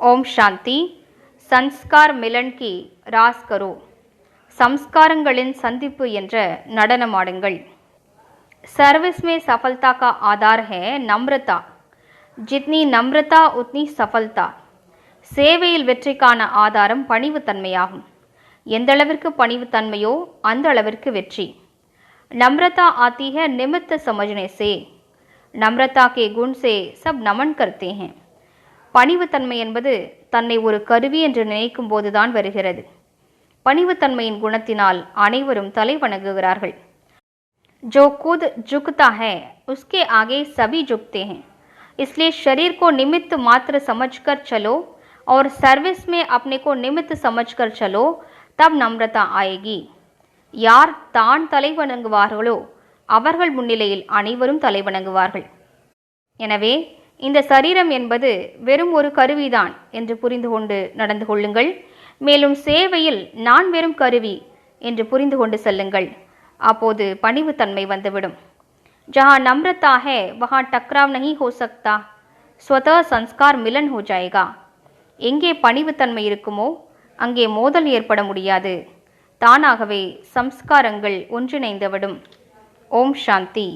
ओम शांति संस्कार मिलन की रास करो संस्कारंगलिन संदिप्पु என்ற நடனமாடுங்கள். सर्विस में सफलता का आधार है नम्रता. जितनी नम्रता उतनी सफलता. சேவையில் வெற்றிக்கான ஆதாரம் பணிவுத்தன்மையாகும். எந்த அளவிற்கு பணிவுத்தன்மையோ அந்த அளவிற்கு வெற்றி. नम्रता आती है निमित्त समझने से. नम्रता के गुण से सब नमन करते हैं. பணிவுத்தன்மை என்பது தன்னை ஒரு கருவி என்று நினைக்கும் போதுதான் வருகிறது. பணிவுத்தன்மையின் குணத்தினால் அனைவரும் தலை வணங்குகிறார்கள். जो खुद झुकता है उसके आगे सभी झुकते हैं. इसलिए शरीर को निमित्त मात्र समझकर चलो और सर्विस में अपने को निमित्त समझकर चलो, तब नम्रता आएगी. யார் தான் தலை வணங்குவார்களோ அவர்கள் முன்னிலையில் அனைவரும் தலை வணங்குவார்கள். எனவே இந்த சரீரம் என்பது வெறும் ஒரு கருவிதான் என்று புரிந்து கொண்டு நடந்து கொள்ளுங்கள். மேலும் சேவையில் நான் வெறும் கருவி என்று புரிந்து கொண்டு செல்லுங்கள். அப்போது பணிவுத்தன்மை வந்துவிடும். जहाँ नम्रता है वहाँ टकराव नहीं हो सकता. स्वतः संस्कार मिलन हो जाएगा. எங்கே பணிவுத்தன்மை இருக்குமோ அங்கே மோதல் ஏற்பட முடியாது. தானாகவே சம்ஸ்காரங்கள் ஒன்றிணைந்துவிடும். ஓம் சாந்தி.